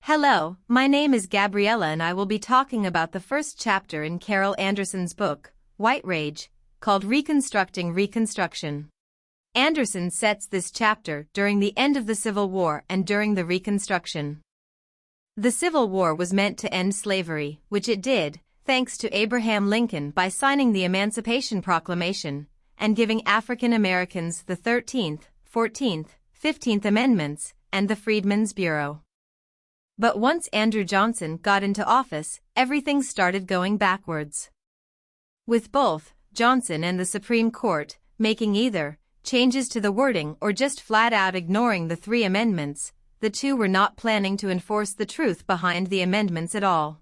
Hello, my name is Gabriella and I will be talking about the first chapter in Carol Anderson's book, White Rage, called Reconstructing Reconstruction. Anderson sets this chapter during the end of the Civil War and during the Reconstruction. The Civil War was meant to end slavery, which it did, thanks to Abraham Lincoln by signing the Emancipation Proclamation and giving African Americans the 13th, 14th, 15th Amendments and the Freedmen's Bureau. But once Andrew Johnson got into office, everything started going backwards. With both Johnson and the Supreme Court making either changes to the wording or just flat out ignoring the three amendments, the two were not planning to enforce the truth behind the amendments at all.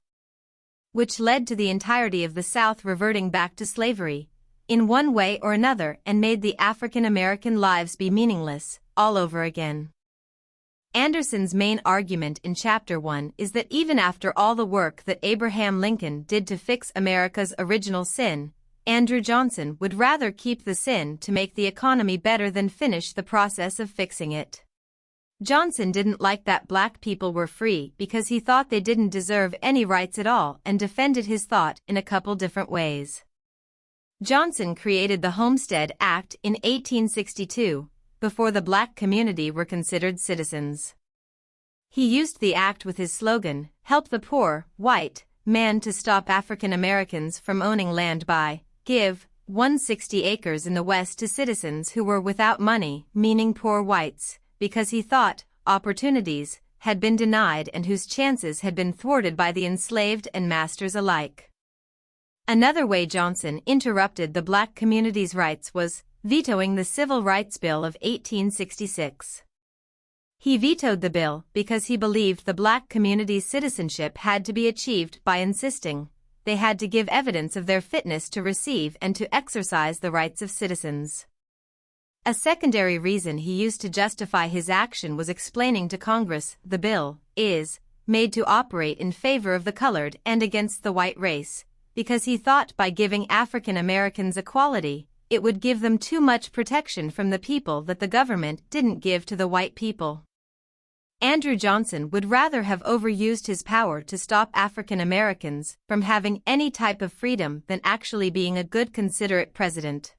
Which led to the entirety of the South reverting back to slavery, in one way or another, and made the African American lives be meaningless, all over again. Anderson's main argument in Chapter 1 is that even after all the work that Abraham Lincoln did to fix America's original sin, Andrew Johnson would rather keep the sin to make the economy better than finish the process of fixing it. Johnson didn't like that black people were free because he thought they didn't deserve any rights at all and defended his thought in a couple different ways. Johnson created the Homestead Act in 1862, before the black community were considered citizens. He used the act with his slogan, "Help the poor, white, man," to stop African Americans from owning land by give 160 acres in the West to citizens who were without money, meaning poor whites, because he thought opportunities had been denied and whose chances had been thwarted by the enslaved and masters alike. Another way Johnson interrupted the black community's rights was vetoing the Civil Rights Bill of 1866. He vetoed the bill because he believed the black community's citizenship had to be achieved by insisting they had to give evidence of their fitness to receive and to exercise the rights of citizens. A secondary reason he used to justify his action was explaining to Congress the bill is made to operate in favor of the colored and against the white race, because he thought by giving African Americans equality, it would give them too much protection from the people that the government didn't give to the white people. Andrew Johnson would rather have overused his power to stop African Americans from having any type of freedom than actually being a good considerate president.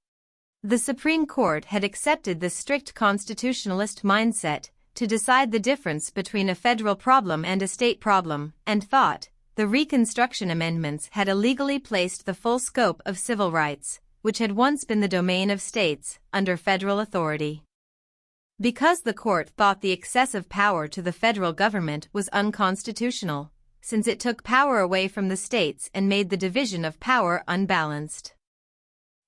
The Supreme Court had accepted the strict constitutionalist mindset to decide the difference between a federal problem and a state problem, and thought the Reconstruction Amendments had illegally placed the full scope of civil rights, which had once been the domain of states, under federal authority. Because the court thought the excessive power to the federal government was unconstitutional, since it took power away from the states and made the division of power unbalanced.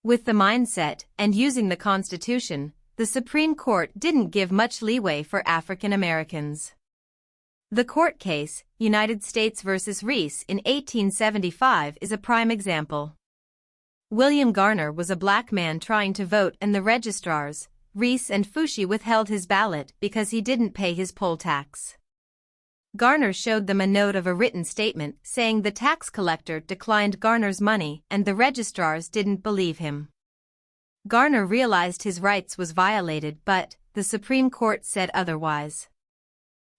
With the mindset and using the Constitution, the Supreme Court didn't give much leeway for African Americans. The court case, United States v. Reese in 1875, is a prime example. William Garner was a black man trying to vote and the registrars, Reese and Foushee, withheld his ballot because he didn't pay his poll tax. Garner showed them a note of a written statement saying the tax collector declined Garner's money and the registrars didn't believe him. Garner realized his rights was violated, but the Supreme Court said otherwise.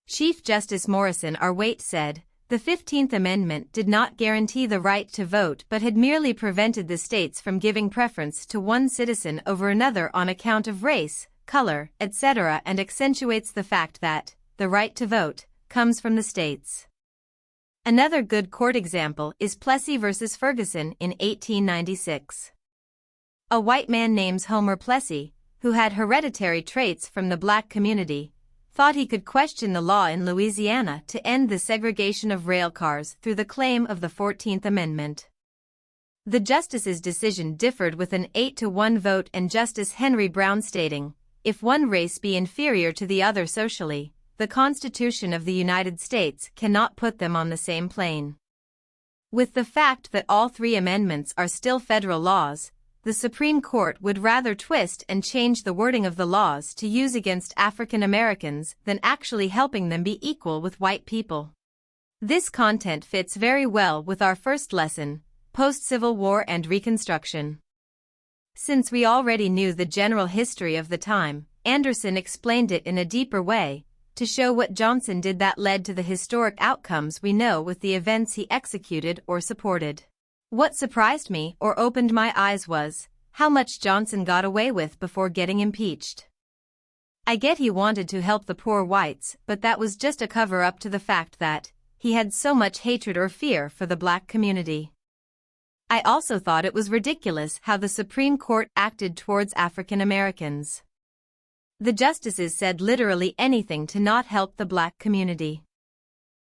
Chief Justice Morrison R. Waite said, "The 15th Amendment did not guarantee the right to vote but had merely prevented the states from giving preference to one citizen over another on account of race, color, etc., and accentuates the fact that the right to vote comes from the states." Another good court example is Plessy v. Ferguson in 1896. A white man named Homer Plessy, who had hereditary traits from the black community, thought he could question the law in Louisiana to end the segregation of railcars through the claim of the 14th Amendment. The justice's decision differed with an 8-to-1 vote and Justice Henry Brown stating, "If one race be inferior to the other socially, the Constitution of the United States cannot put them on the same plane." With the fact that all three amendments are still federal laws, the Supreme Court would rather twist and change the wording of the laws to use against African Americans than actually helping them be equal with white people. This content fits very well with our first lesson, Post-Civil War and Reconstruction. Since we already knew the general history of the time, Anderson explained it in a deeper way, to show what Johnson did that led to the historic outcomes we know with the events he executed or supported. What surprised me or opened my eyes was how much Johnson got away with before getting impeached. I get he wanted to help the poor whites, but that was just a cover-up to the fact that he had so much hatred or fear for the black community. I also thought it was ridiculous how the Supreme Court acted towards African Americans. The justices said literally anything to not help the black community.